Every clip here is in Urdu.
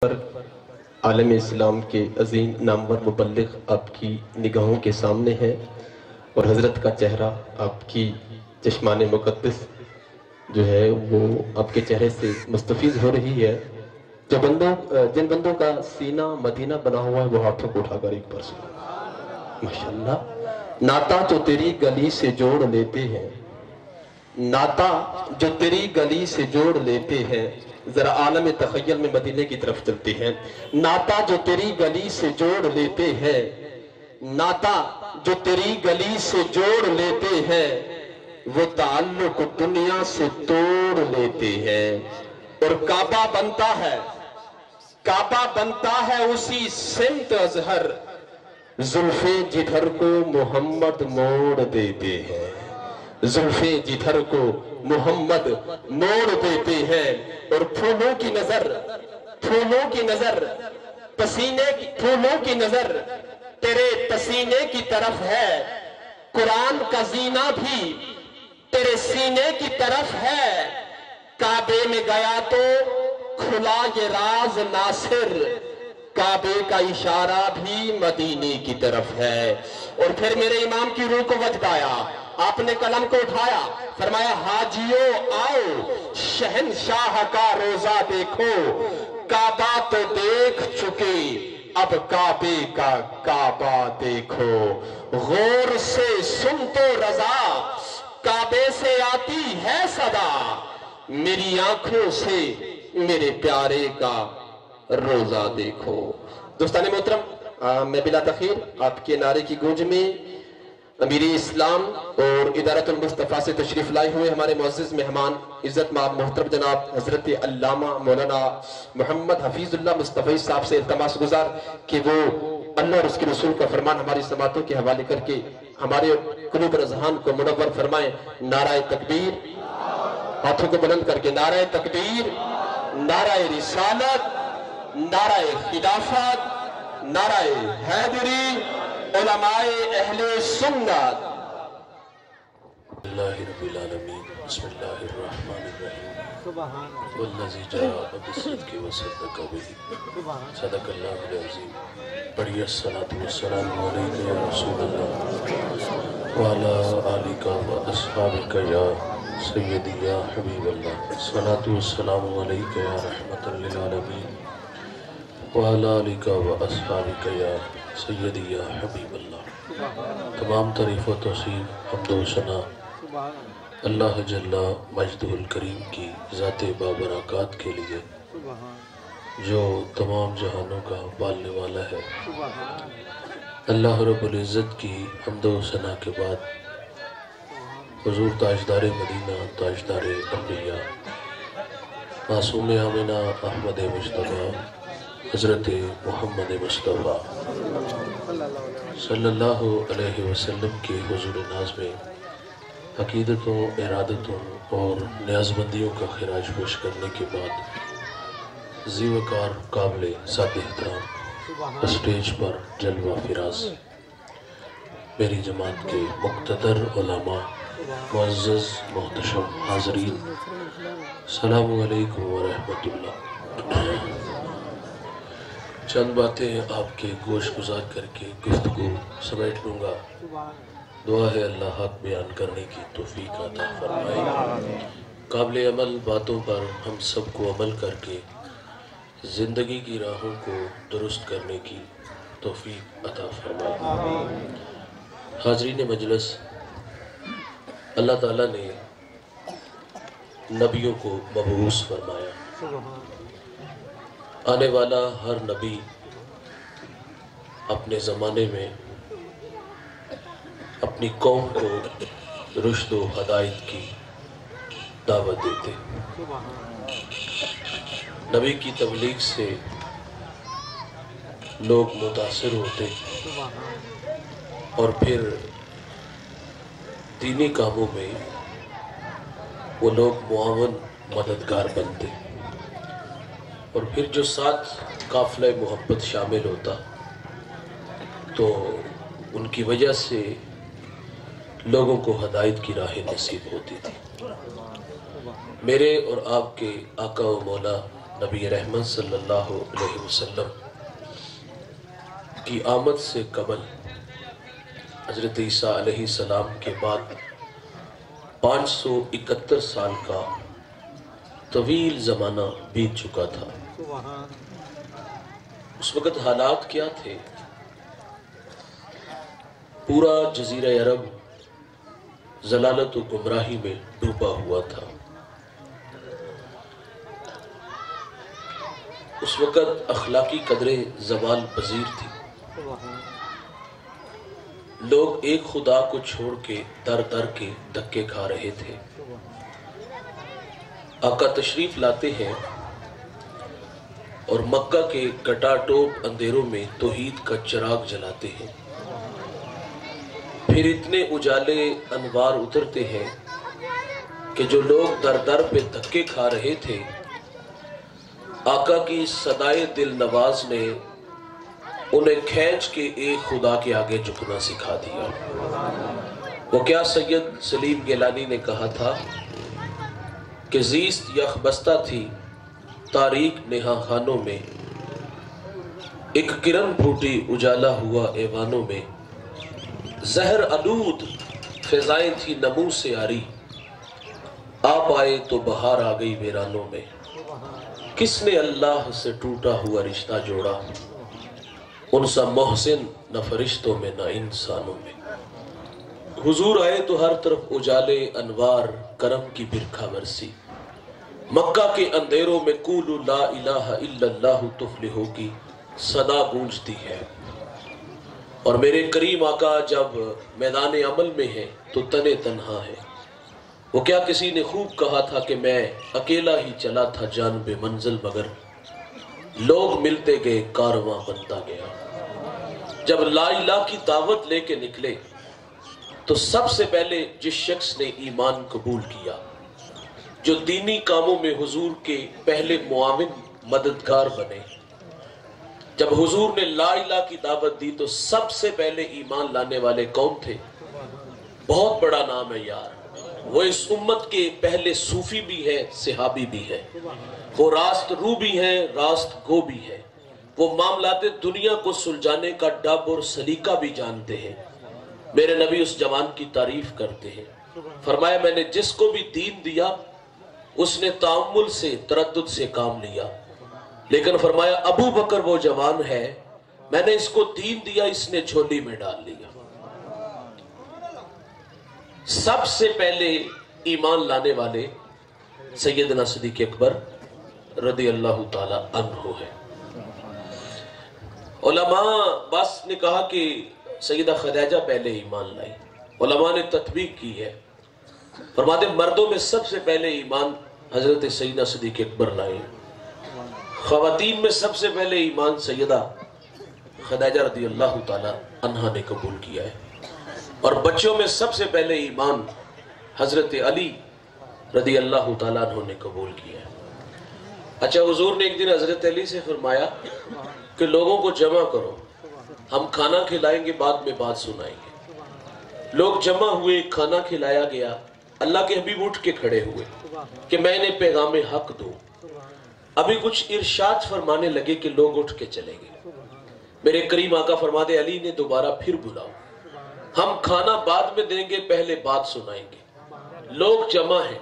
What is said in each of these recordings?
عالم اسلام کے عظیم نامور مبلغ آپ کی نگاہوں کے سامنے ہے اور حضرت کا چہرہ آپ کی چشمان مقدس جو ہے وہ آپ کے چہرے سے مستفیض ہو رہی ہے۔ جن بندوں کا سینہ مدینہ بنا ہوا ہے وہ ہاتھوں کو اٹھا کر ایک بار سنو ماشاءاللہ۔ ناتا جو تیری گلی سے جوڑ لیتے ہیں، ناتا جو تیری گلی سے جوڑ لیتے ہیں، ذرا عالم تخیل میں مدینے کی طرف چلتے ہیں۔ ناتا جو تیری گلی سے جوڑ لیتے ہیں، ناتا جو تیری گلی سے جوڑ لیتے ہیں، وہ تعلق دنیا سے توڑ لیتے ہیں۔ اور کعبہ بنتا ہے اسی سمت اظہر، زلفیں جدھر کو محمد موڑ دیتے ہیں، زلفیں جدھر کو محمد موڑ دیتے ہیں۔ اور پھولوں کی نظر تیرے پسینے کی طرف ہے، قرآن کا زینہ بھی تیرے سینے کی طرف ہے۔ کعبے میں گیا تو کھلا یہ راز ناصر، کعبے کا اشارہ بھی مدینے کی طرف ہے۔ اور پھر میرے امام کی روح کو وجد آیا، آپ نے قلم کو اٹھایا، فرمایا حاجیو آؤ شہنشاہ کا روزہ دیکھو، کعبہ تو دیکھ چکے اب کعبے کا کعبہ دیکھو۔ غور سے سن تو رضا کعبے سے آتی ہے صدا، میری آنکھوں سے میرے پیارے کا روزہ دیکھو۔ دوستان محترم، میں بلا تاخیر آپ کے نعرے کی گونج میں امیر اسلام اور ادارت المصطفیٰ سے تشریف لائے ہوئے ہمارے معزز مہمان عزت مآب محترم جناب حضرت علامہ مولانا محمد حفیظ اللہ مصطفی صاحب سے التماس گزار کہ وہ اللہ اور اس کے رسول کا فرمان ہماری سماعتوں کے حوالے کر کے ہمارے قلوب اور اذہان کو منور فرمائیں۔ نعرہ تکبیر، ہاتھوں کو بلند کر کے نعرہ تکبیر، نعرہ رسالت، نعرہ خلافت، نعرہ حیدری، علماء اہل سنت۔ اللہ رب العالمین، بسم اللہ الرحمن الرحیم، والذی جاء بالصدق وصدق بہ، صدق اللہ العظیم۔ بڑی الصلاۃ والسلام علیک یا رسول اللہ وعلی آلک و اصحابک یا سیدی یا حبیب اللہ، الصلاۃ والسلام علیک یا رحمۃ للعالمین وعلی آلک و اصحابک یا سیدی یا حبیب اللہ۔ تمام تعریف و توصیف، حمد و ثنا اللہ جل مجدہ الکریم کی ذات بابرکات کے لیے جو تمام جہانوں کا پالنے والا ہے۔ اللہ رب العزت کی حمد و ثنا کے بعد حضور تاجدار مدینہ، تاجدار انبیاء، معصوم آمنہ احمد مصطفیٰ حضرت محمد مصطفیٰ صلی اللہ علیہ وسلم کے حضور ناز میں عقیدتوں، ارادتوں اور نیازمندیوں کا خراج پیش کرنے کے بعد ذی وقار قابل ساتھ احترام اسٹیج پر جلوہ فراز میری جماعت کے مقتدر علماء، معزز محتشم حاضرین، السلام علیکم ورحمۃ اللہ۔ چند باتیں آپ کے گوش گزار کر کے گفتگو سمیٹ لوں گا۔ دعا ہے اللہ حق بیان کرنے کی توفیق عطا فرمائے، قابل عمل باتوں پر ہم سب کو عمل کر کے زندگی کی راہوں کو درست کرنے کی توفیق عطا فرمائے۔ حاضرین مجلس، اللہ تعالیٰ نے نبیوں کو مبعوث فرمایا۔ آنے والا ہر نبی اپنے زمانے میں اپنی قوم کو رشد و ہدایت کی دعوت دیتے، نبی کی تبلیغ سے لوگ متاثر ہوتے اور پھر دینی کاموں میں وہ لوگ معاون مددگار بنتے، اور پھر جو ساتھ قافلہ محبت شامل ہوتا تو ان کی وجہ سے لوگوں کو ہدایت کی راہ نصیب ہوتی تھی۔ میرے اور آپ کے آقا و مولا نبی رحمت صلی اللہ علیہ وسلم کی آمد سے قبل حضرت عیسیٰ علیہ السلام کے بعد 571 سال کا طویل زمانہ بیت چکا تھا۔ اس وقت حالات کیا تھے؟ پورا جزیرہ عرب ضلالت و گمراہی میں ڈوبا ہوا تھا۔ اس وقت اخلاقی قدریں زوال پذیر تھی۔ لوگ ایک خدا کو چھوڑ کے در در کے دھکے کھا رہے تھے۔ آقا تشریف لاتے ہیں اور مکہ کے گٹا ٹوپ اندھیروں میں توحید کا چراغ جلاتے ہیں۔ پھر اتنے اجالے انوار اترتے ہیں کہ جو لوگ در در پہ دھکے کھا رہے تھے، آقا کی صدائے دل نواز نے انہیں کھینچ کے ایک خدا کے آگے جھکنا سکھا دیا۔ وہ کیا سید سلیم گیلانی نے کہا تھا کہ زیست یخ بستہ تھی تاریک نہا خانوں میں، ایک کرن پھوٹی اجالا ہوا ایوانوں میں، زہر آلود فضائیں تھی نمو سے آری، آپ آئے تو بہار آ گئی ویرانوں میں، کس نے اللہ سے ٹوٹا ہوا رشتہ جوڑا، ان سا محسن نہ فرشتوں میں نہ انسانوں میں۔ حضور آئے تو ہر طرف اجالے انوار کرم کی برکھا برسی، مکہ کے اندھیروں میں قولوا لا الہ الا اللہ تفلحوا کی صدا گونجتی ہے۔ اور میرے کریم آقا جب میدان عمل میں ہے تو تنے تنہا ہے۔ وہ کیا کسی نے خوب کہا تھا کہ میں اکیلا ہی چلا تھا جانب منزل، مگر لوگ ملتے گئے کارواں بنتا گیا۔ جب لا الہ کی دعوت لے کے نکلے تو سب سے پہلے جس شخص نے ایمان قبول کیا، جو دینی کاموں میں حضور کے پہلے معاون مددگار بنے، جب حضور نے لا الہ کی دعوت دی تو سب سے پہلے ایمان لانے والے کون تھے؟ بہت بڑا نام ہے یار، وہ اس امت کے پہلے صوفی بھی ہے، صحابی بھی ہے، وہ راست رو بھی ہیں، راست گو بھی ہے، وہ معاملات دنیا کو سلجھانے کا ڈب اور سلیقہ بھی جانتے ہیں۔ میرے نبی اس جوان کی تعریف کرتے ہیں، فرمایا میں نے جس کو بھی دین دیا اس نے تعامل سے تردد سے کام لیا، لیکن فرمایا ابو بکر وہ جوان ہے، میں نے اس کو دین دیا، اس نے جھولی میں ڈال لیا۔ سب سے پہلے ایمان لانے والے سیدنا صدیق اکبر رضی اللہ تعالی عنہ ہے۔ علماء بس نے کہا کہ سیدہ خدیجہ پہلے ایمان لائی، علماء نے تطبیق کی ہے، فرماتے مردوں میں سب سے پہلے ایمان حضرت سیدنا صدیق اکبر لائے، خواتین میں سب سے پہلے ایمان سیدہ خدیجہ رضی اللہ تعالی عنہا نے قبول کیا ہے، اور بچوں میں سب سے پہلے ایمان حضرت علی رضی اللہ تعالیٰ عنہ نے قبول کیا ہے۔ اچھا، حضور نے ایک دن حضرت علی سے فرمایا کہ لوگوں کو جمع کرو، ہم کھانا کھلائیں گے، بعد میں بات سنائیں گے۔ لوگ جمع ہوئے، کھانا کھلایا گیا، اللہ کے حبیب اٹھ کے کھڑے ہوئے کہ میں نے پیغام حق دوں۔ ابھی کچھ ارشاد فرمانے لگے کہ لوگ اٹھ کے چلے گئے۔ میرے کریم آقا فرماتے علی نے دوبارہ پھر بلاؤ، ہم کھانا بعد میں دیں گے، پہلے بات سنائیں گے۔ لوگ جمع ہیں،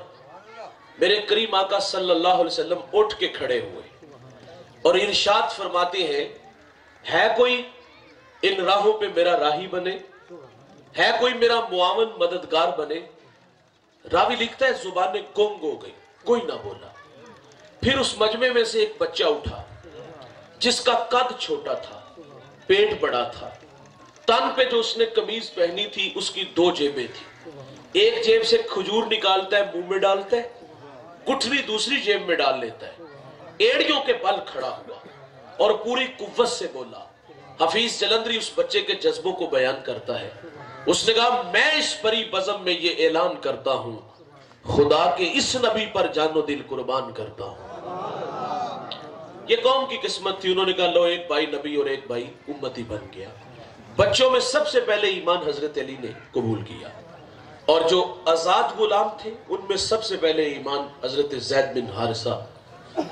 میرے کریم آقا صلی اللہ علیہ وسلم اٹھ کے کھڑے ہوئے اور ارشاد فرماتے ہیں ہے کوئی ان راہوں پہ میرا راہی بنے، ہے کوئی میرا معاون مددگار بنے۔ راوی لکھتا ہے زبانیں گنگ ہو گئی، کوئی نہ بولا۔ پھر اس مجمع میں سے ایک بچہ اٹھا جس کا قد چھوٹا تھا، پیٹ بڑا تھا، تن پہ جو اس نے قمیض پہنی تھی اس کی 2 جیبیں تھی، ایک جیب سے کھجور نکالتا ہے منہ میں ڈالتا ہے، گٹھلی دوسری جیب میں ڈال لیتا ہے، ایڑیوں کے بل کھڑا ہوا اور پوری قوت سے بولا۔ حفیظ جلندری اس بچے کے جذبوں کو بیان کرتا ہے، اس نے کہا میں اس بری بزم میں یہ اعلان کرتا ہوں، خدا کے اس نبی پر جان و دل قربان کرتا ہوں۔ یہ قوم کی قسمت تھی، انہوں نے کہا لو ایک بھائی نبی اور ایک بھائی امتی بن گیا۔ بچوں میں سب سے پہلے ایمان حضرت علی نے قبول کیا، اور جو آزاد غلام تھے ان میں سب سے پہلے ایمان حضرت زید بن حارثہ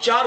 4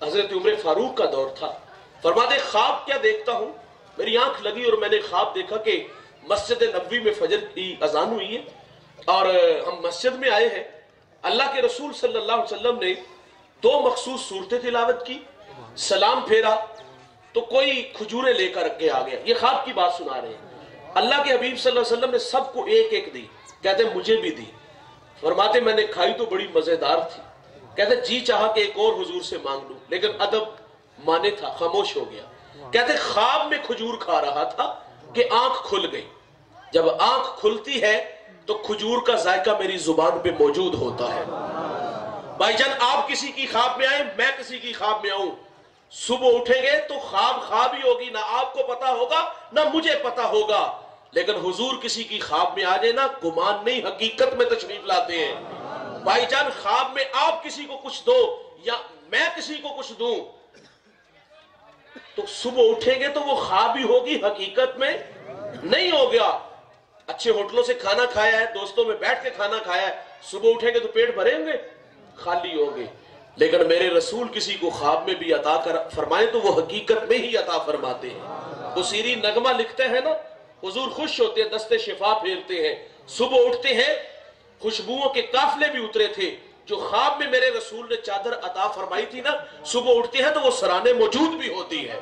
حضرت عمر فاروق کا دور تھا. فرماتے خواب کیا دیکھتا ہوں, میری آنکھ لگی اور میں نے خواب دیکھا کہ مسجد نبوی میں فجر کی اذان ہوئی ہے اور ہم مسجد میں آئے ہیں. اللہ کے رسول صلی اللہ علیہ وسلم نے 2 مخصوص صورتیں تلاوت کی, سلام پھیرا تو کوئی کھجوریں لے کر کے آ گیا. یہ خواب کی بات سنا رہے ہیں. اللہ کے حبیب صلی اللہ علیہ وسلم نے سب کو ایک ایک دی. کہتے مجھے بھی دی. فرماتے میں نے کھائی تو بڑی مزیدار تھی. کہتے جی چاہا کہ ایک اور حضور سے مانگ لوں, لیکن ادب مانے تھا, خاموش ہو گیا. کہتے خواب میں کھجور کھا رہا تھا کہ آنکھ کھل گئی. جب آنکھ کھلتی ہے تو کھجور کا ذائقہ میری زبان پہ موجود ہوتا ہے. بھائی جان آپ کسی کی خواب میں آئیں, میں کسی کی خواب میں آؤں, صبح اٹھیں گے تو خواب ہی ہوگی, نہ آپ کو پتا ہوگا نہ مجھے پتا ہوگا. لیکن حضور کسی کی خواب میں آ جائے نا, گمان نہیں حقیقت میں تشریف لاتے ہیں. بھائی جان خواب میں آپ کسی کو کچھ دو یا میں کسی کو کچھ دوں تو صبح اٹھیں گے تو وہ خواب ہی ہوگی, حقیقت میں نہیں ہو گیا. اچھے ہوٹلوں سے کھانا کھایا ہے, دوستوں میں بیٹھ کے کھانا کھایا ہے, صبح اٹھیں گے تو پیٹ بھریں گے, خالی ہوں گے. لیکن میرے رسول کسی کو خواب میں بھی عطا فرمائے تو وہ حقیقت میں ہی عطا فرماتے ہیں. بصیری نغمہ لکھتے ہیں نا, حضور خوش ہوتے ہیں, دستے شفا پھیرتے ہیں, صبح اٹھتے ہیں, خوشبوؤں کے قافلے بھی اترے تھے. جو خواب میں میرے رسول نے چادر عطا فرمائی تھی نا, صبح اٹھتے ہیں تو وہ سرانے موجود بھی ہوتی ہے.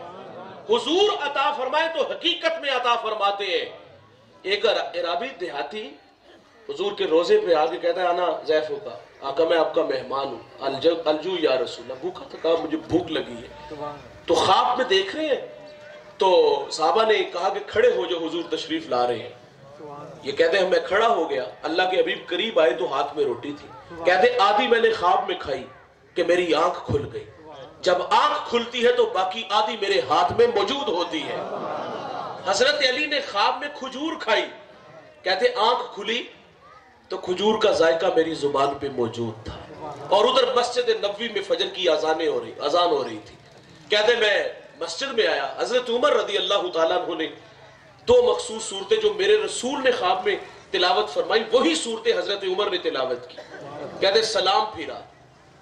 حضور عطا فرمائے تو حقیقت میں عطا فرماتے ہیں. ایک عرابی دیہاتی حضور کے روزے پہ آگے کہتا ہے انا ضیف کا, آقا میں آپ کا مہمان ہوں, الجو یا رسول اللہ, بھوکا تھا, کہا مجھے بھوک لگی ہے. تو خواب میں دیکھ رہے ہیں تو صحابہ نے کہا کہ کھڑے ہو جو حضور تشریف لا رہے ہیں. یہ کہتے ہیں میں کھڑا ہو گیا, اللہ کے حبیب قریب آئے تو ہاتھ میں روٹی تھی. کہتے آدھی میں نے خواب میں کھائی کہ میری آنکھ کھل گئی. جب آنکھ کھلتی ہے تو باقی آدھی میرے ہاتھ میں موجود ہوتی ہے. حضرت علی نے خواب میں کھجور کھائی. کہتے آنکھ کھلی تو کھجور کا ذائقہ میری زبان پہ موجود تھا. اور ادھر مسجد نبوی میں فجر کی اذان ہو رہی تھی. کہتے میں مسجد میں آیا, حضرت عمر رضی اللہ تعالیٰ عنہ نے 2 مخصوص صورتیں جو میرے رسول نے خواب میں تلاوت فرمائی وہی صورتیں حضرت عمر نے تلاوت کی. کہتے سلام پھیرا,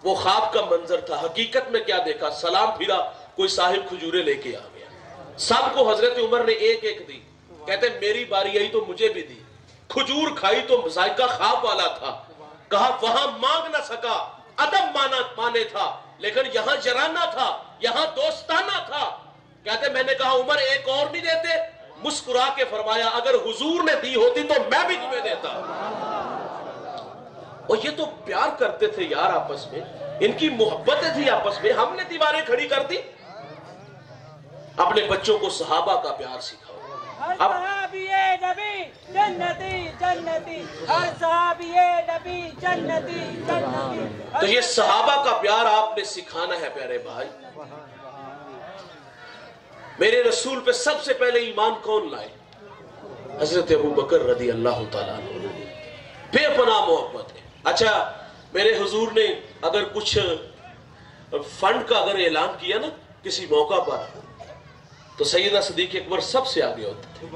وہ خواب کا منظر تھا, حقیقت میں کیا دیکھا, سلام پھیرا, کوئی صاحب کھجورے لے کے آ گیا. سب کو حضرت عمر نے ایک ایک دی. کہتے میری باری آئی تو مجھے بھی دی. کھجور کھائی تو ذائقہ خواب والا تھا. کہا وہاں مانگ نہ سکا, ادب مانے تھا, لیکن یہاں جرانہ تھا, یہاں دوستانہ تھا. کہتے میں نے کہا عمر ایک اور نہیں دیتے, مسکرا کے فرمایا اگر حضور نے دی ہوتی تو میں بھی تمہیں دیتا. اور یہ تو پیار کرتے تھے یار آپس میں, ان کی محبتیں تھی آپس میں. ہم نے دیواریں کھڑی کر دی. اپنے بچوں کو صحابہ کا پیار سکھاؤ. ہر صحابی نبی جنتی جنتی, ہر صحابی نبی جنتی جنتی. تو یہ صحابہ کا پیار آپ نے سکھانا ہے پیارے بھائی. میرے رسول پہ سب سے پہلے ایمان کون لائے؟ حضرت ابو بکر رضی اللہ تعالیٰ عنہ. بے پناہ محبت ہے. اچھا میرے حضور نے اگر کچھ فنڈ کا اگر اعلان کیا نا کسی موقع پر تو سیدنا صدیق اکبر سب سے آگے ہوتے تھے.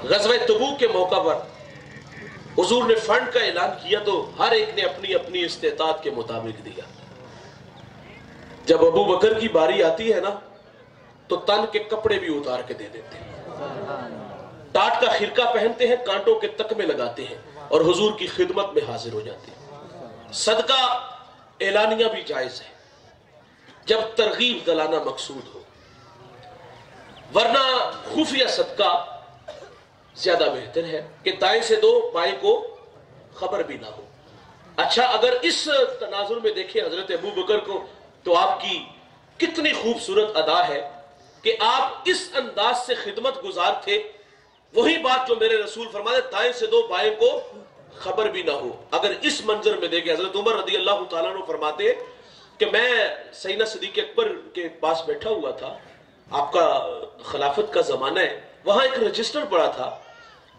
غزوہ تبوک کے موقع پر حضور نے فنڈ کا اعلان کیا تو ہر ایک نے اپنی اپنی استطاعت کے مطابق دیا. جب ابو بکر کی باری آتی ہے نا تو تن کے کپڑے بھی اتار کے دے دیتے ہیں, ٹاٹ کا خرقہ پہنتے ہیں, کانٹوں کے تکمے لگاتے ہیں اور حضور کی خدمت میں حاضر ہو جاتے ہیں. صدقہ اعلانیہ بھی جائز ہے جب ترغیب دلانا مقصود ہو, ورنہ خفیہ صدقہ زیادہ بہتر ہے کہ دائیں سے دو بائیں کو خبر بھی نہ ہو. اچھا اگر اس تناظر میں دیکھیں حضرت ابو بکر کو تو آپ کی کتنی خوبصورت ادا ہے کہ آپ اس انداز سے خدمت گزار تھے. وہی بات جو میرے رسول فرماتے دائیں سے دو بائیں کو خبر بھی نہ ہو. اگر اس منظر میں دیکھیں حضرت عمر رضی اللہ تعالیٰ عنہ فرماتے کہ میں سیدنا صدیق اکبر کے پاس بیٹھا ہوا تھا, آپ کا خلافت کا زمانہ ہے, وہاں ایک رجسٹر پڑا تھا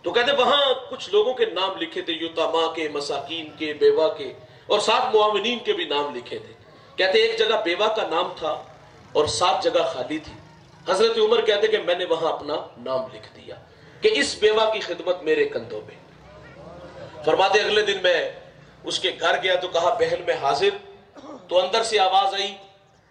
تو کہتے وہاں کچھ لوگوں کے نام لکھے تھے, یتاما کے, مساکین کے, بیوہ کے, اور 7 معاونین کے بھی نام لکھے تھے. کہتے ایک جگہ بیوہ کا نام تھا اور 7 جگہ خالی تھی. حضرت عمر کہتے کہ میں نے وہاں اپنا نام لکھ دیا کہ اس بیوہ کی خدمت میرے کندھوں پہ. فرماتے اگلے دن میں اس کے گھر گیا تو کہا بہن میں حاضر, تو اندر سے آواز آئی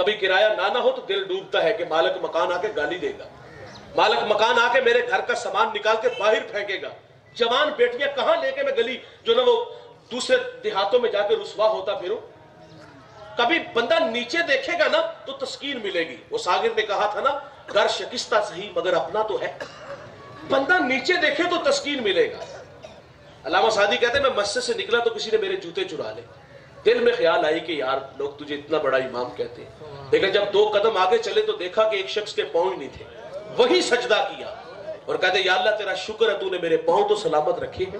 کبھی کرایہ نہ ہو تو دل ڈوبتا ہے کہ مالک مکان آ کے گالی دے گا، مالک مکان آ کے میرے گھر کا سامان نکال کے باہر پھینکے گا، جوان بیٹیاں کہاں لے کے میں گلی جو نا وہ دوسرے دیہاتوں میں جا کے رسوا ہوتا پھروں۔ کبھی بندہ نیچے دیکھے گا نا تو تسکین ملے گی۔ وہ ساغر نے کہا تھا نا، گھر شکستہ صحیح مگر اپنا تو ہے۔ بندہ نیچے دیکھے تو تسکین ملے گا۔ علامہ سعدی کہتے ہیں میں مسجد سے نکلا تو کسی نے میرے جوتے چرا لے، دل میں خیال آئی کہ یار لوگ تجھے اتنا بڑا امام کہتے ہیں، لیکن جب 2 قدم آگے چلے تو دیکھا کہ ایک شخص کے پاؤں ہی نہیں تھے، وہی سجدہ کیا اور کہتے یا اللہ تیرا شکر ہے تو نے میرے پاؤں تو سلامت رکھے ہیں۔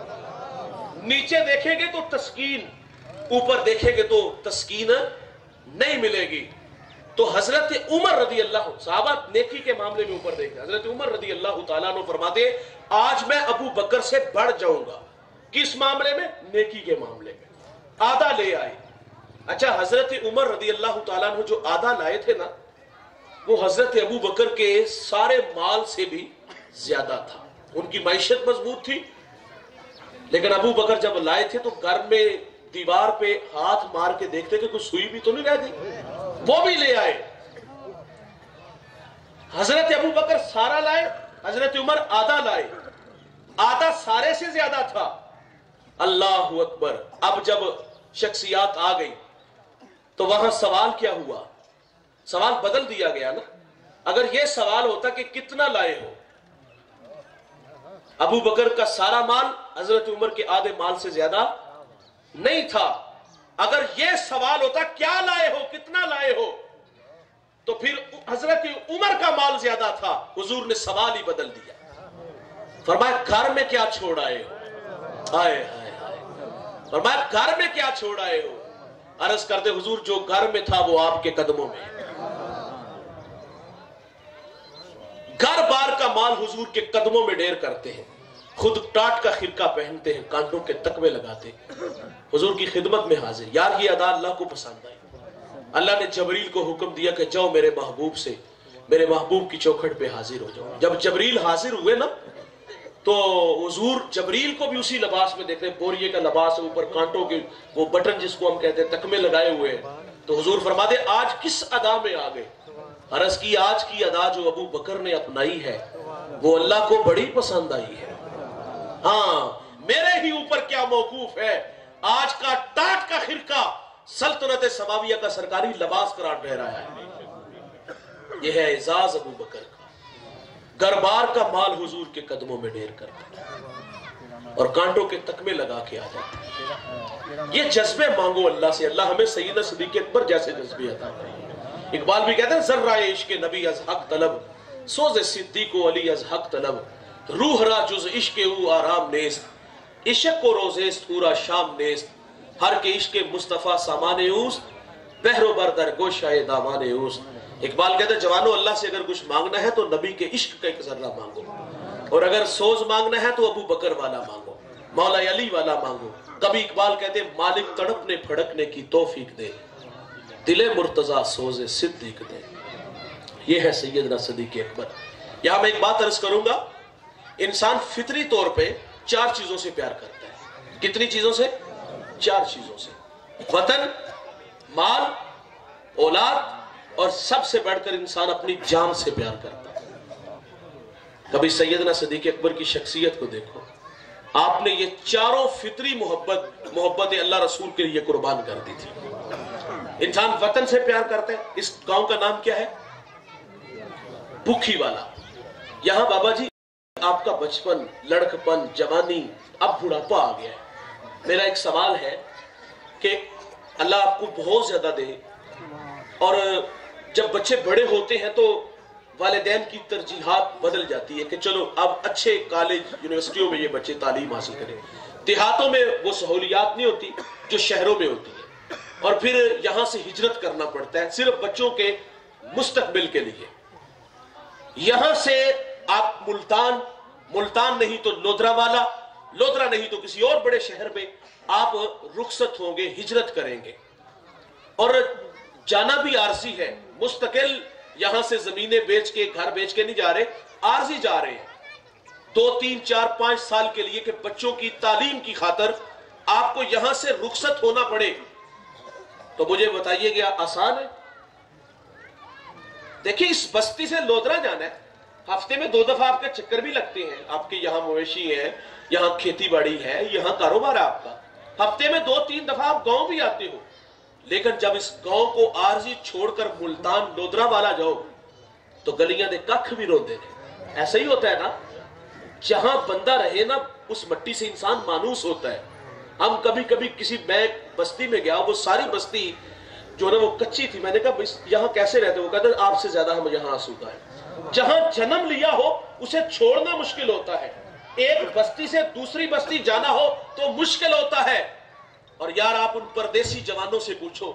نیچے دیکھیں گے تو تسکین، اوپر دیکھیں گے تو تسکین نہیں ملے گی۔ تو حضرت عمر رضی اللہ، صحابہ نیکی کے معاملے میں اوپر دیکھیں، حضرت عمر رضی اللہ تعالیٰ عنہ فرماتے ہیں آج میں ابو بکر سے بڑھ جاؤں گا۔ کس معاملے میں؟ نیکی کے معاملے میں۔ آدھا لے آئے۔ اچھا حضرت عمر رضی اللہ تعالیٰ عنہ جو آدھا لائے تھے نا، وہ حضرت ابو بکر کے سارے مال سے بھی زیادہ تھا۔ ان کی معیشت مضبوط تھی، لیکن ابو بکر جب لائے تھے تو گھر میں دیوار پہ ہاتھ مار کے دیکھتے کہ کوئی سوئی بھی تو نہیں رہتی، وہ بھی لے آئے۔ حضرت ابو بکر سارا لائے، حضرت عمر آدھا لائے، آدھا سارے سے زیادہ تھا۔ اللہ اکبر۔ اب جب شخصیات آ گئی تو وہاں سوال کیا ہوا؟ سوال بدل دیا گیا نا۔ اگر یہ سوال ہوتا کہ کتنا لائے ہو، ابو بکر کا سارا مال حضرت عمر کے آدھے مال سے زیادہ نہیں تھا۔ اگر یہ سوال ہوتا کیا لائے ہو، کتنا لائے ہو، تو پھر حضرت عمر کا مال زیادہ تھا۔ حضور نے سوال ہی بدل دیا، فرمایا گھر میں کیا چھوڑ آئے ہو؟ ہائے ہائے ہائے، فرمایا گھر میں کیا چھوڑ آئے ہو؟ عرض کرتے حضور جو گھر میں تھا وہ آپ کے قدموں میں۔ گھر بار کا مال حضور کے قدموں میں ڈھیر کرتے ہیں، خود ٹاٹ کا خرقہ پہنتے ہیں، کانٹوں کے تکوے لگاتے ہیں، حضور کی خدمت میں حاضر۔ یار یہ ادا اللہ کو پسند آئی۔ اللہ نے جبریل کو حکم دیا کہ جاؤ میرے محبوب سے، میرے محبوب کی چوکھٹ پہ حاضر ہو جاؤ۔ جب جبریل حاضر ہوئے نا تو حضور جبریل کو بھی اسی لباس میں دیکھتے ہیں، بوریے کا لباس ہے، اوپر کانٹوں کے وہ بٹن جس کو ہم کہتے ہیں تکمے لگائے ہوئے ہیں۔ تو حضور فرماتے آج کس ادا میں آ گئے؟ عرض کی آج کی ادا جو ابو بکر نے اپنائی ہے وہ اللہ کو بڑی پسند آئی ہے۔ ہاں میرے ہی اوپر کیا موقوف ہے، آج کا ٹاٹ کا خرقہ سلطنت سماویہ کا سرکاری لباس قرار ٹھہرایا ہے۔ یہ ہے اعزاز ابو بکر کا۔ گھر-بار کا مال حضور کے قدموں میں ڈھیر کرتا اور کانٹوں کے تکمے لگا کے آ جاتا۔ یہ جذبے مانگو اللہ سے، اللہ ہمیں سیدنا صدیق اکبر جیسے جذبے عطا کرے۔ اقبال بھی کہتے ہیں ذرہ عشق نبی از حق طلب، سوز صدیق و علی از حق طلب، روح را جز عشق او آرام نیست، عشق کو روزیست پورا شام نیست، ہر کے عشق مصطفیٰ سامان اوست، بحر و بردر گوشائے دامان اوست۔ اقبال کہتے ہیں جوانو اللہ سے اگر کچھ مانگنا ہے تو نبی کے عشق کا ایک ذرہ مانگو، اور اگر سوز مانگنا ہے تو ابو بکر والا مانگو، مولا علی والا مانگو۔ کبھی اقبال کہتے ہیں مالک تڑپنے پھڑکنے کی توفیق دے، دل مرتضی سوز صدیق دے۔ یہ ہے سیدنا صدیق اکبر۔ یہاں میں ایک بات عرض کروں گا، انسان فطری طور پہ 4 چیزوں سے پیار کرتا ہے۔ کتنی چیزوں سے؟ 4 چیزوں سے، وطن، مال، اولاد، اور سب سے بڑھ کر انسان اپنی جان سے پیار کرتا ہے۔ کبھی سیدنا صدیق اکبر کی شخصیت کو دیکھو، آپ نے یہ 4 فطری محبت اللہ رسول کے لیے قربان کر دی تھی۔ انسان وطن سے پیار کرتا ہے۔ اس گاؤں کا نام کیا ہے؟ بکھی والا۔ یہاں بابا جی آپ کا بچپن، لڑکپن، جوانی، اب بڑھاپا آ گیا ہے۔ میرا ایک سوال ہے کہ اللہ آپ کو بہت زیادہ دے، اور جب بچے بڑے ہوتے ہیں تو والدین کی ترجیحات بدل جاتی ہے کہ چلو اب اچھے کالج یونیورسٹیوں میں یہ بچے تعلیم حاصل کریں۔ دیہاتوں میں وہ سہولیات نہیں ہوتی جو شہروں میں ہوتی ہے، اور پھر یہاں سے ہجرت کرنا پڑتا ہے صرف بچوں کے مستقبل کے لیے۔ یہاں سے آپ ملتان نہیں تو لودرا والا، لودرا نہیں تو کسی اور بڑے شہر میں آپ رخصت ہوں گے، ہجرت کریں گے، اور جانا بھی عارضی ہے۔ مستقل یہاں سے زمینیں بیچ کے، گھر بیچ کے نہیں جا رہے، عارضی جا رہے ہیں 2 3 4 5 سال کے لیے کہ بچوں کی تعلیم کی خاطر آپ کو یہاں سے رخصت ہونا پڑے۔ تو مجھے بتائیے گا آسان ہے؟ دیکھیں اس بستی سے لودرا جانا ہے، ہفتے میں 2 دفعہ آپ کے چکر بھی لگتے ہیں، آپ کے یہاں مویشی ہیں، یہاں کھیتی باڑی ہے، یہاں کاروبار ہے آپ کا، ہفتے میں 2-3 دفعہ آپ گاؤں بھی آتے ہو، لیکن جب اس گاؤں کو عارضی چھوڑ کر ملتان لودرا والا جاؤ تو گلیاں دے ککھ بھی روندے ہیں۔ ایسا ہی ہوتا ہے نا، جہاں بندہ رہے نا اس مٹی سے انسان مانوس ہوتا ہے۔ ہم کبھی کبھی کسی میں بستی میں گیا، وہ ساری بستی جو ہے نا وہ کچی تھی، میں نے کہا یہاں کیسے رہتے؟ وہ کہتے ہیں آپ سے زیادہ ہم یہاں آسودہ ہیں۔ جہاں جنم لیا ہو اسے چھوڑنا مشکل ہوتا ہے، ایک بستی سے دوسری بستی جانا ہو تو مشکل ہوتا ہے۔ اور یار آپ ان پردیسی جوانوں سے پوچھو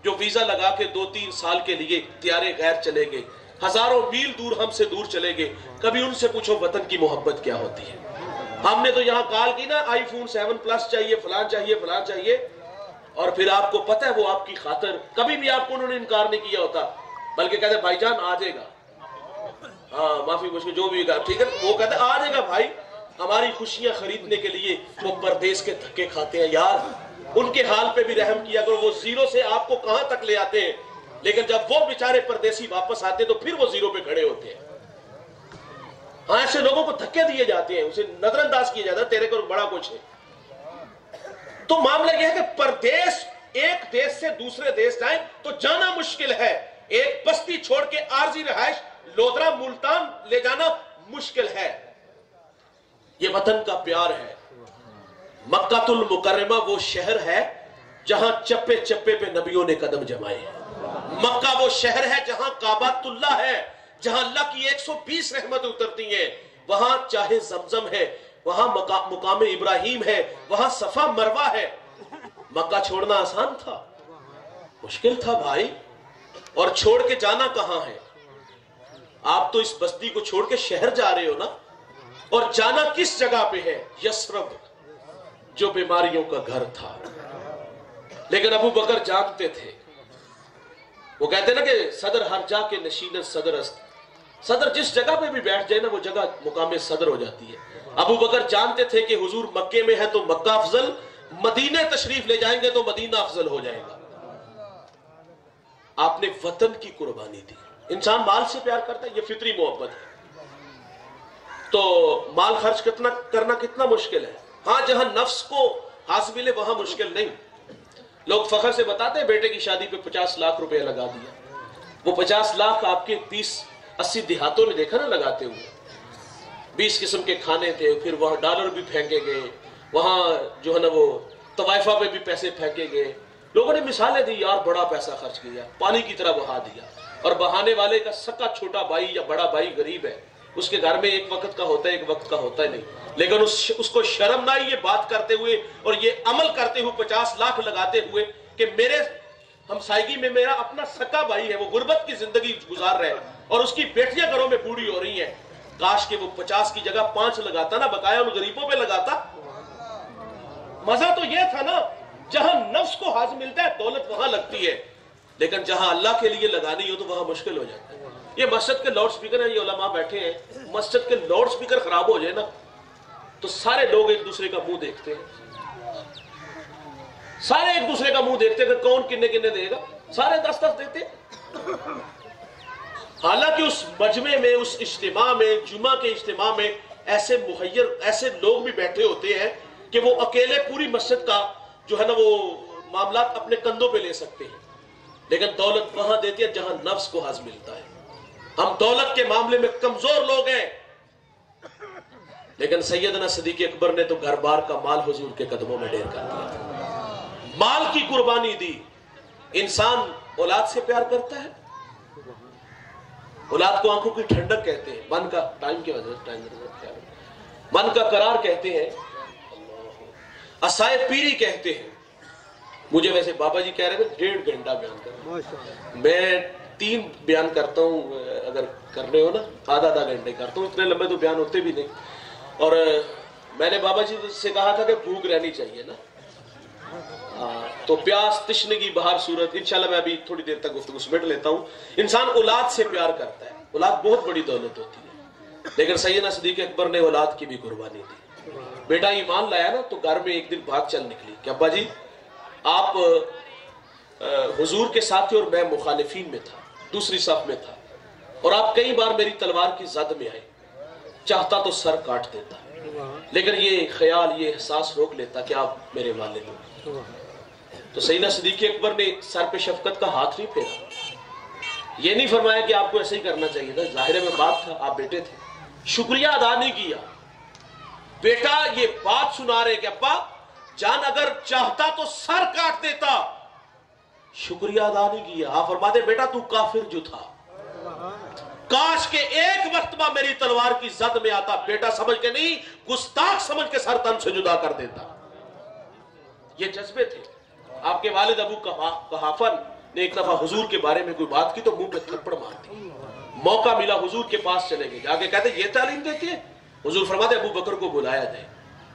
جو ویزا لگا کے 2-3 سال کے لیے دیارے غیر چلے گئے، ہزاروں میل دور ہم سے دور چلے گئے، کبھی ان سے پوچھو وطن کی محبت کیا ہوتی ہے۔ ہم نے تو یہاں کال کی نا آئی فون 7 پلس چاہیے، فلان چاہیے، فلان چاہیے، اور پھر آپ کو پتہ ہے وہ آپ کی خاطر کبھی بھی آپ کو انہوں نے انکار نہیں کیا ہوتا، بلکہ کہتے ہیں بھائی جان آ جائے گا، ہاں معافی مجھ کو جو بھی ٹھیک ہے، وہ کہتے ہیں آ جائے گا بھائی، ہماری خوشیاں خریدنے کے لیے وہ پردیس کے دھکے کھاتے ہیں۔ یار ان کے حال پہ بھی رحم کیا کرو، وہ زیرو سے آپ کو کہاں تک لے آتے ہیں، لیکن جب وہ بیچارے پردیسی واپس آتے تو پھر وہ زیرو پہ کھڑے ہوتے ہیں۔ ہاں ایسے لوگوں کو دھکے دیے جاتے ہیں، اسے نظر انداز کیا جاتا ہے، تیرے کو بڑا کچھ ہے۔ تو معاملہ یہ ہے کہ پردیس ایک دیش سے دوسرے دیش جائیں تو جانا مشکل ہے، ایک بستی چھوڑ کے عارضی رہائش لودرا ملتان لے جانا مشکل ہے۔ یہ وطن کا پیار ہے۔ مکہ المکرمہ وہ شہر ہے جہاں چپے چپے پہ نبیوں نے قدم جمائے ہیں۔ مکہ وہ شہر ہے جہاں کعبۃ اللہ ہے، جہاں اللہ کی 120 رحمت اترتی ہیں، وہاں چاہے زمزم ہے، وہاں مقام ابراہیم ہے، وہاں صفا مروہ ہے۔ مکہ چھوڑنا آسان تھا؟ مشکل تھا بھائی، اور چھوڑ کے جانا کہاں ہے؟ آپ تو اس بستی کو چھوڑ کے شہر جا رہے ہو نا، اور جانا کس جگہ پہ ہے؟ یثرب، جو بیماریوں کا گھر تھا۔ لیکن ابو بکر جانتے تھے، وہ کہتے ہیں نا کہ صدر ہر جا کے نشین صدر است، صدر جس جگہ پہ بھی بیٹھ جائے نا وہ جگہ مقام صدر ہو جاتی ہے۔ ابو بکر جانتے تھے کہ حضور مکے میں ہے تو مکہ افضل، مدینہ تشریف لے جائیں گے تو مدینہ افضل ہو جائے گا۔ آپ نے وطن کی قربانی دی۔ انسان مال سے پیار کرتا ہے، یہ فطری محبت ہے، تو مال خرچ کرنا کتنا مشکل ہے۔ ہاں جہاں نفس کو حاصل ہے وہاں مشکل نہیں۔ لوگ فخر سے بتاتے ہیں بیٹے کی شادی پہ 50 لاکھ روپے لگا دیا، وہ 50 لاکھ آپ کے 30-80 دیہاتوں نے دیکھا نا لگاتے ہوئے، 20 قسم کے کھانے تھے، پھر وہاں ڈالر بھی پھینکے گئے، وہاں جو ہے نا وہ طوائفہ پہ بھی پیسے پھینکے گئے۔ لوگوں نے مثالیں دی، یار بڑا پیسہ خرچ کیا، پانی کی طرح بہا دیا، اور بہانے والے کا سکا چھوٹا بھائی یا بڑا بھائی غریب ہے، اس کے گھر میں ایک وقت کا ہوتا ہے، ایک وقت کا ہوتا ہے نہیں، لیکن اس کو شرم نہ آئی یہ بات کرتے ہوئے اور یہ عمل کرتے ہوئے 50 لاکھ لگاتے ہوئے کہ میرے ہمسائیگی میں میرا اپنا سکا بھائی ہے، وہ غربت کی زندگی گزار رہا ہے اور اس کی بیٹیاں گھروں میں بوڑھی ہو رہی ہیں، کاش کہ وہ 50 کی جگہ 5 لگاتا نا، بقایا ان غریبوں پہ لگاتا۔ مزہ تو یہ تھا نا، جہاں نفس کو حاصل ملتا ہے دولت وہاں لگتی ہے، لیکن جہاں اللہ کے لیے لگانی ہو تو وہاں مشکل ہو جاتا ہے۔ یہ مسجد کے لاؤڈ سپیکر ہیں، یہ علماء بیٹھے ہیں، مسجد کے لاؤڈ سپیکر خراب ہو جائے نا تو سارے لوگ ایک دوسرے کا منہ دیکھتے ہیں، سارے ایک دوسرے کا منہ دیکھتے ہیں کہ کون کنے دے گا، سارے 10-10 دیتے ہیں۔ حالانکہ اس مجمع میں، اس اجتماع میں، جمعہ کے اجتماع میں ایسے لوگ بھی بیٹھے ہوتے ہیں کہ وہ اکیلے پوری مسجد کا جو ہے نا وہ معاملات اپنے کندھوں پہ لے سکتے ہیں، لیکن دولت وہاں دیتی ہے جہاں نفس کو حاصل ملتا ہے۔ ہم دولت کے معاملے میں کمزور لوگ ہیں، لیکن سیدنا صدیق اکبر نے تو گھر بار کا مال حضور کے قدموں میں ڈھیر کر دیا، مال کی قربانی دی۔ انسان اولاد سے پیار کرتا ہے، اولاد کو آنکھوں کی ٹھنڈک کہتے ہیں، من کا ٹائم کی وجہ سے من کا قرار کہتے ہیں، اسائے پیری کہتے ہیں۔ مجھے ویسے بابا جی کہہ رہے تھے 1.5 گھنٹہ بیان کرنا، میں 3 بیان کرتا ہوں، اگر کرنے ہو نا آدھا گھنٹے کرتا ہوں، اتنے لمبے تو بیان ہوتے بھی نہیں۔ اور میں نے بابا جی سے کہا تھا کہ بھوک رہنی چاہیے نا، تو پیاس تشنگی بہار صورت، انشاءاللہ میں ابھی تھوڑی دیر تک گفتگو سمیٹ لیتا ہوں۔ انسان اولاد سے پیار کرتا ہے، اولاد بہت بڑی دولت ہوتی ہے، لیکن سیدنا صدیق اکبر نے اولاد کی بھی قربانی دی۔ بیٹا ایمان لایا نا تو گھر میں ایک دن بات چل نکلی کہ ابا جی آپ حضور کے ساتھ تھے اور میں مخالفین میں تھا، دوسری صف میں تھا، اور آپ کئی بار میری تلوار کی زد میں آئے، چاہتا تو سر کاٹ دیتا، لیکن یہ خیال، یہ احساس روک لیتا کہ آپ میرے والد ہو۔ تو سیدنا صدیق اکبر نے سر پہ شفقت کا ہاتھ نہیں پھیرا، یہ نہیں فرمایا کہ آپ کو ایسے ہی کرنا چاہیے تھا، ظاہر میں بات تھا، آپ بیٹے تھے، شکریہ ادا نہیں کیا۔ بیٹا یہ بات سنا رہے کہ ابا جان اگر چاہتا تو سر کاٹ دیتا، شکریہ ادا نہیں کیا۔ آپ فرماتے بیٹا تو کافر جو تھا، کاش کے ایک مرتبہ میری تلوار کی زد میں آتا، بیٹا سمجھ کے نہیں گستاخ سمجھ کے سر تن سے جدا کر دیتا۔ یہ جذبے تھے۔ آپ کے والد ابو قحافہ نے ایک دفعہ حضور کے بارے میں کوئی بات کی تو منہ پہ تھپڑ مار دی۔ موقع ملا حضور کے پاس چلے گئے، جا کے کہتے یہ تعلیم دیتے ہیں؟ حضور فرماتے ابو بکر کو بلایا جائے،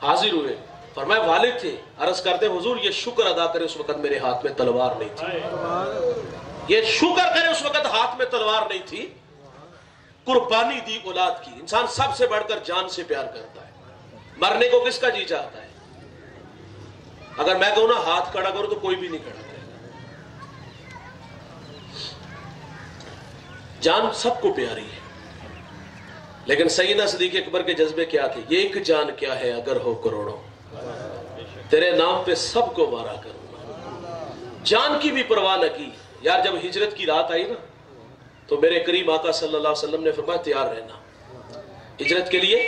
حاضر ہوئے، فرمایا والد تھے، عرض کرتے حضور یہ شکر ادا کرے اس وقت میرے ہاتھ میں تلوار نہیں تھی، یہ شکر کرے اس وقت ہاتھ میں تلوار نہیں تھی، قربانی دی اولاد کی۔ انسان سب سے بڑھ کر جان سے پیار کرتا ہے، مرنے کو کس کا جی چاہتا ہے؟ اگر میں کہوں نا ہاتھ کھڑا کرو تو کوئی بھی نہیں کھڑا کرے، جان سب کو پیاری ہے، لیکن سیدنا صدیق اکبر کے جذبے کیا تھے؟ یہ ایک جان کیا ہے اگر ہو کروڑوں، تیرے نام پہ سب کو مارا کروں گا۔ جان کی بھی پرواہ نہ کی۔ یار جب ہجرت کی رات آئی نا تو میرے کریم آقا صلی اللہ علیہ وسلم نے فرمایا تیار رہنا، ہجرت کے لیے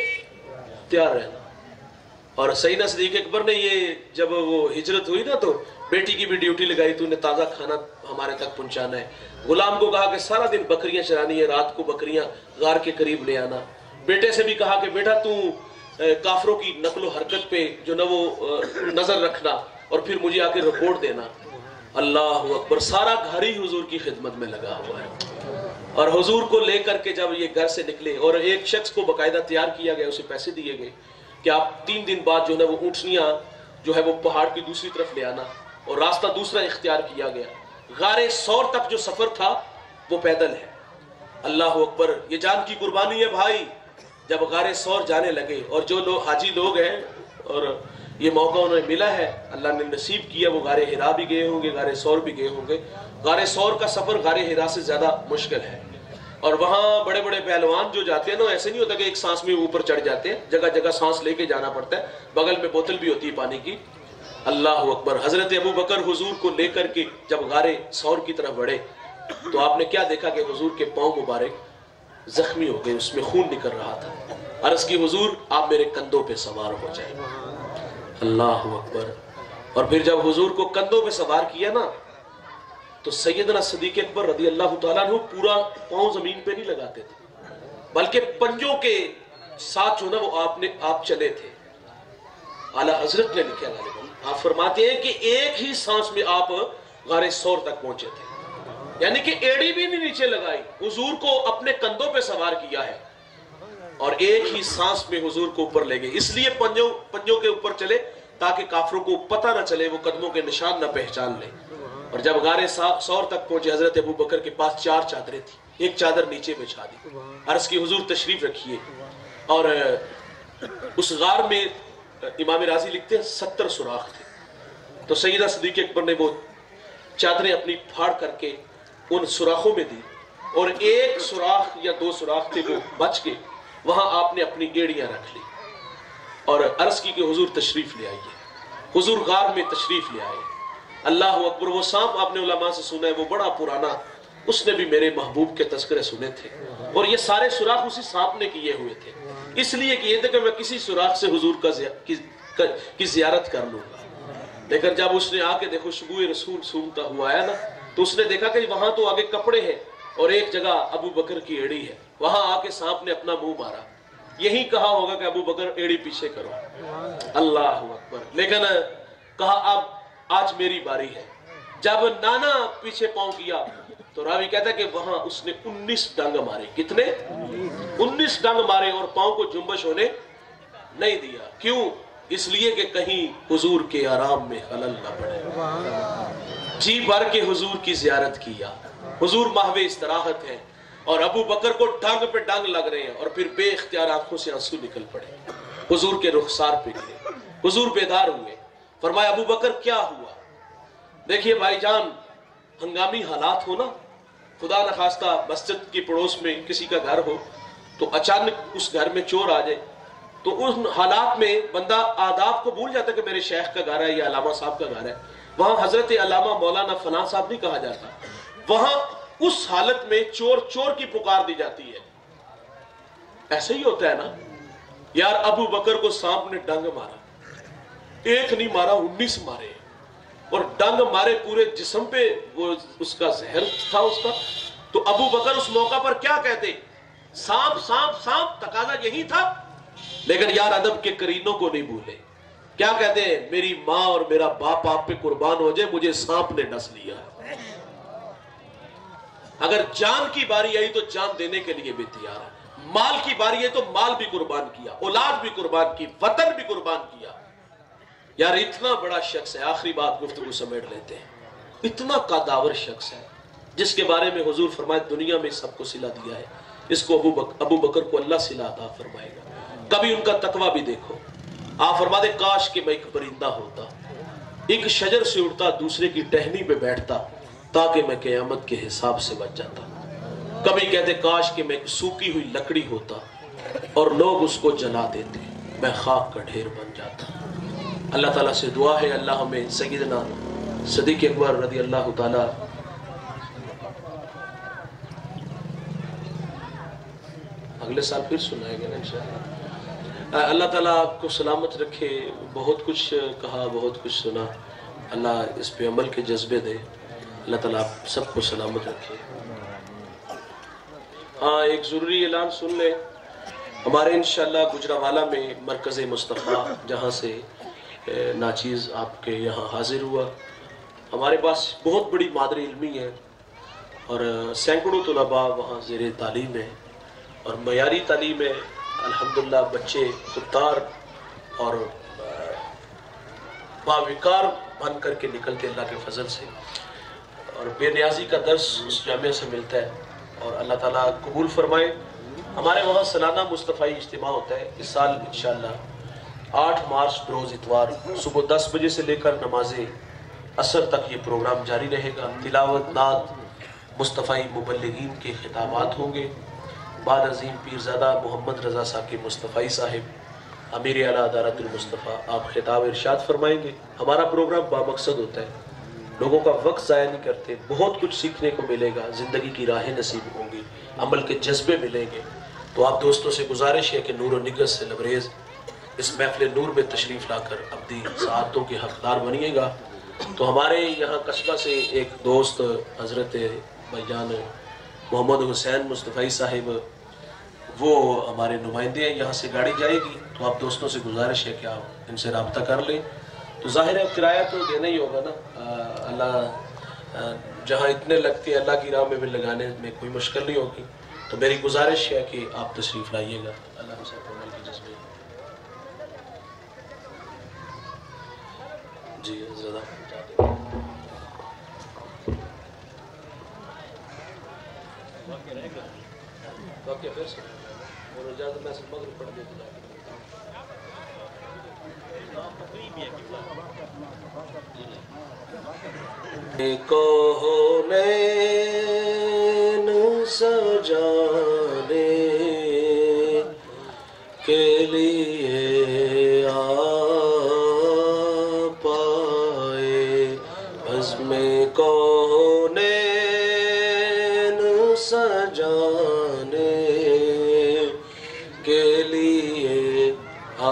تیار رہنا۔ اور سیدنا صدیق اکبر نے یہ جب وہ ہجرت ہوئی نا تو بیٹی کی بھی ڈیوٹی لگائی، تو انہیں تازہ کھانا ہمارے تک پہنچانا ہے۔ غلام کو کہا کہ سارا دن بکریاں چرانی ہے، رات کو بکریاں غار کے قریب لے آنا۔ بیٹے سے بھی کہا کہ بیٹا تو کافروں کی نقل و حرکت پہ جو نہ وہ نظر رکھنا اور پھر مجھے آ کے رپورٹ دینا۔ اللہ اکبر، سارا گھر ہی حضور کی خدمت میں لگا ہوا ہے۔ اور حضور کو لے کر کے جب یہ گھر سے نکلے اور ایک شخص کو باقاعدہ تیار کیا گیا، اسے پیسے دیے گئے کہ آپ 3 دن بعد جو ہے وہ اونٹنیاں جو ہے وہ پہاڑ کی دوسری طرف لے آنا، اور راستہ دوسرا اختیار کیا گیا۔ غار سور تک جو سفر تھا وہ پیدل ہے۔ اللہ اکبر، یہ جان کی قربانی ہے بھائی۔ جب غار سور جانے لگے اور جو لوگ حاجی لوگ ہیں اور یہ موقع انہیں ملا ہے، اللہ نے نصیب کیا، وہ غار ہرا بھی گئے ہوں گے، غار سور بھی گئے ہوں گے۔ غار سور کا سفر غار ہرا سے زیادہ مشکل ہے، اور وہاں بڑے بڑے پہلوان جو جاتے ہیں نا، ایسے نہیں ہوتا کہ ایک سانس میں اوپر چڑھ جاتے ہیں، جگہ جگہ سانس لے کے جانا پڑتا ہے، بغل میں بوتل بھی ہوتی ہے پانی کی۔ اللہ اکبر، حضرت ابو بکر حضور کو لے کر کے جب غار سور کی طرف بڑھے تو آپ نے کیا دیکھا کہ حضور کے پاؤں مبارک زخمی ہو گئے، اس میں خون نکل رہا تھا۔ عرض کی حضور آپ میرے کندھوں پہ سوار ہو جائیں۔ اللہ اکبر، اور پھر جب حضور کو کندھوں پہ سوار کیا نا تو سیدنا صدیق اکبر رضی اللہ تعالیٰ عنہ پورا پاؤں زمین پہ نہیں لگاتے تھے، بلکہ پنجوں کے ساتھ جو نا وہ آپ چلے تھے۔ اعلیٰ حضرت نے لکھا غالباً، آپ فرماتے ہیں کہ ایک ہی سانس میں آپ غار سور تک پہنچے تھے، یعنی کہ ایڑی بھی نہیں نیچے لگائی، حضور کو اپنے کندھوں پہ سوار کیا ہے اور ایک ہی سانس میں حضور کو اوپر لے گئے۔ اس لیے پنجوں کے اوپر چلے تاکہ کافروں کو پتہ نہ چلے، وہ قدموں کے نشان نہ پہچان لیں۔ اور جب غار سور تک پہنچے، حضرت ابو بکر کے پاس 4 چادریں تھیں، ایک چادر نیچے بچھا دی، عرض کی حضور تشریف رکھیے۔ اور اس غار میں امام راضی لکھتے ہیں 70 سوراخ تھے، تو سیدنا صدیق اکبر نے وہ چادریں اپنی پھاڑ کر کے ان سوراخوں میں دی، اور ایک سوراخ یا 2 سوراخ تھے وہ بچ کے، وہاں آپ نے اپنی ایڑیاں رکھ لی اور عرض کی کہ حضور تشریف لے آئیے۔ حضور غار میں تشریف لے آئے۔ اللہ اکبر، وہ سانپ آپ نے علماء سے سنا ہے، وہ بڑا پرانا، اس نے بھی میرے محبوب کے تذکرے سنے تھے، اور یہ سارے سوراخ اسی سانپ نے کیے ہوئے تھے، اس لیے کہ یہ تھا کہ میں کسی سوراخ سے حضور کی زیارت کر لوں گا۔ لیکن جب اس نے آ کے دیکھو شبوئے رسول سونگتا ہوا آیا نا تو اس نے دیکھا کہ وہاں تو آگے کپڑے ہیں اور ایک جگہ ابو بکر کی ایڑی ہے، وہاں آ کے سانپ نے اپنا منہ مارا، یہی کہا ہوگا کہ ابو بکر ایڑی پیچھے کرو۔ اللہ اکبر، لیکن کہا اب آج میری باری ہے۔ جب نانا پیچھے پاؤں کیا تو راوی کہتا ہے کہ وہاں اس نے 19 ڈنگ مارے۔ کتنے؟ 19 ڈنگ مارے، اور پاؤں کو جنبش ہونے نہیں دیا۔ کیوں؟ اس لیے کہ کہیں حضور کے آرام میں خلل نہ پڑے۔ جی بھر کے حضور کی زیارت کیا، حضور محو استراحت ہے، اور ابو بکر کو ڈنگ پہ ڈنگ لگ رہے ہیں، اور پھر بے اختیار آنکھوں سے آنسو نکل پڑے، حضور کے رخسار پہ گرے۔ حضور بیدار ہوئے، فرمایا ابو بکر کیا ہوا؟ دیکھیے بھائی جان، ہنگامی حالات ہو نا خدا نخواستہ مسجد کے پڑوس میں کسی کا گھر ہو تو اچانک اس گھر میں چور آ جائے تو ان حالات میں بندہ آداب کو بھول جاتا ہے کہ میرے شیخ کا گھر ہے یا علامہ صاحب کا گھر ہے. وہاں حضرت علامہ مولانا فلاں صاحب نہیں کہا جاتا, وہاں اس حالت میں چور چور کی پکار دی جاتی ہے. ایسے ہی ہوتا ہے نا یار. ابو بکر کو سانپ نے ڈنگ مارا, ایک نہیں مارا 19 مارے, اور ڈنگ مارے پورے جسم پہ, وہ اس کا زہر تھا اس کا. تو ابو بکر اس موقع پر کیا کہتے؟ سانپ سانپ سانپ, تقاضا یہی تھا. لیکن یار ادب کے کرینوں کو نہیں بھولے. کیا کہتے ہیں؟ میری ماں اور میرا باپ آپ پہ قربان ہو جائے, مجھے سانپ نے ڈس لیا. اگر جان کی باری آئی تو جان دینے کے لیے بھی تیار ہے. مال کی باری ہے تو مال بھی قربان کیا, اولاد بھی قربان کی, وطن بھی قربان کیا. یار اتنا بڑا شخص ہے, آخری بات گفتگو سمیٹ لیتے ہیں, اتنا قداور شخص ہے جس کے بارے میں حضور فرمائے دنیا میں سب کو صلہ دیا ہے, اس کو ابو بکر کو اللہ صلہ عطا فرمائے گا. کبھی ان کا تقوی بھی دیکھو. آپ فرما دے کاش کہ میں ایک پرندہ ہوتا, ایک شجر سے اڑتا, دوسرے کی ٹہنی پہ بیٹھتا, تاکہ میں قیامت کے حساب سے بچ جاتا. کبھی کہتے کاش کہ میں ایک سوکھی ہوئی لکڑی ہوتا اور لوگ اس کو جلا دیتے, میں خاک کا ڈھیر بن جاتا. اللہ تعالیٰ سے دعا ہے اللہ ہمیں سیدنا صدیق اکبر رضی اللہ تعالیٰ اگلے سال پھر سنائیں گے نا انشاءاللہ. اللہ تعالیٰ آپ کو سلامت رکھے. بہت کچھ کہا, بہت کچھ سنا, اللہ اس پہ عمل کے جذبے دے. اللہ تعالیٰ آپ سب کو سلامت رکھے. ہاں ایک ضروری اعلان سن لیں. ہمارے انشاءاللہ گجرانوالہ میں مرکز مصطفیٰ جہاں سے ناچیز آپ کے یہاں حاضر ہوا, ہمارے پاس بہت بڑی مادری علمی ہے اور سینکڑوں طلباء وہاں زیر تعلیم ہے اور معیاری تعلیم ہے. الحمدللہ بچے خوددار اور باوقار بن کر کے نکلتے اللہ کے فضل سے, اور بے نیازی کا درس اس جامعہ سے ملتا ہے, اور اللہ تعالیٰ قبول فرمائے. ہمارے وہاں سالانہ مصطفی اجتماع ہوتا ہے. اس سال انشاءاللہ 8 مارچ بروز اتوار صبح 10 بجے سے لے کر نماز عصر تک یہ پروگرام جاری رہے گا. تلاوت, نعت, مصطفی مبلغین کے خطابات ہوں گے. بعد عظیم پیرزادہ محمد رضا ثاقب مصطفی صاحب امیر اعلیٰ دارت المصطفیٰ آپ خطاب ارشاد فرمائیں گے. ہمارا پروگرام بامقصد ہوتا ہے, لوگوں کا وقت ضائع نہیں کرتے. بہت کچھ سیکھنے کو ملے گا, زندگی کی راہیں نصیب ہوں گی, عمل کے جذبے ملیں گے. تو آپ دوستوں سے گزارش ہے کہ نور و نگہت سے لبریز اس محفل نور میں تشریف لا کر اپنی سعادتوں کے حقدار بنیے گا. تو ہمارے یہاں قصبہ سے ایک دوست حضرت بھائی محمد حسین مصطفی صاحب, وہ ہمارے نمائندے ہیں, یہاں سے گاڑی جائے گی. تو آپ دوستوں سے گزارش ہے کہ آپ ان سے رابطہ کر لیں. تو ظاہر ہے کرایہ تو دینا ہی ہوگا نا. اللہ جہاں اتنے لگتے ہیں اللہ کی راہ میں بھی لگانے میں کوئی مشکل نہیں ہوگی. تو میری گزارش ہے کہ آپ تشریف لائیے گا. اللہ سے عمل کی جذبے. جی زیادہ باقی پھر سے اور اجازت میں سے مغرب پڑھ دیتا ہوں. کونین سجانے کے لیے آ پائے, عزم کونین سجانے کے لیے آ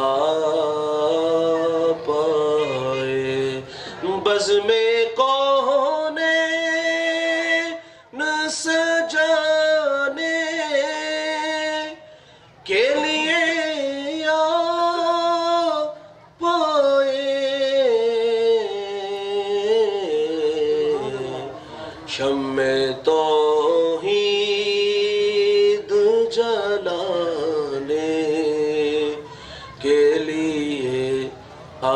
پائے, بزم کونین سجانے کے لیے آ پائے, شمع توحید جلانے کے لیے آ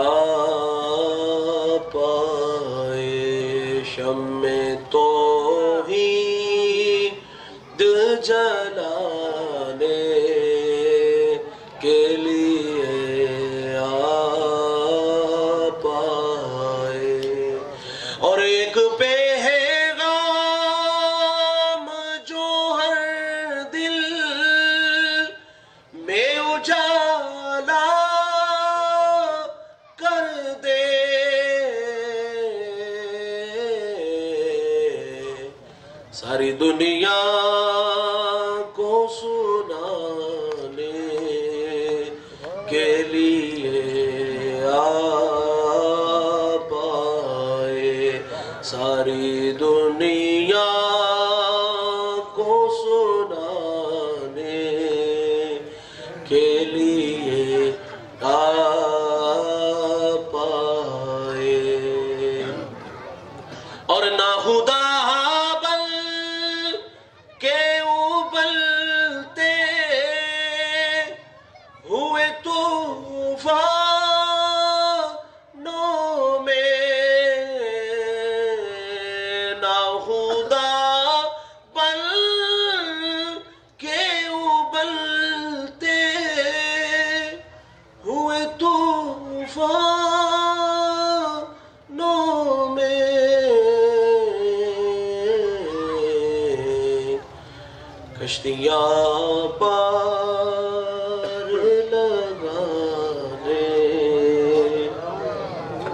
پائے, شمع توحید جلانے کے لیے آ پائے, اور ایک پیغام ساری دنیا کو سنانے کے لیے آپ آئے، ساری دنیا کو سنانے کے لیے آپ آئے، اور نہ خدا بل کے ابلتے ہوئے طوفانوں میں، نہ خدا بل کے ابلتے ہوئے طوفانوں میں، کشتیاں پار لگانے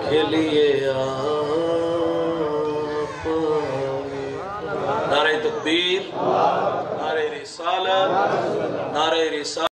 کے لیے آپ آئے۔ نعرہ تکبیر، نعرہ رسالت، نعرہ رسالت۔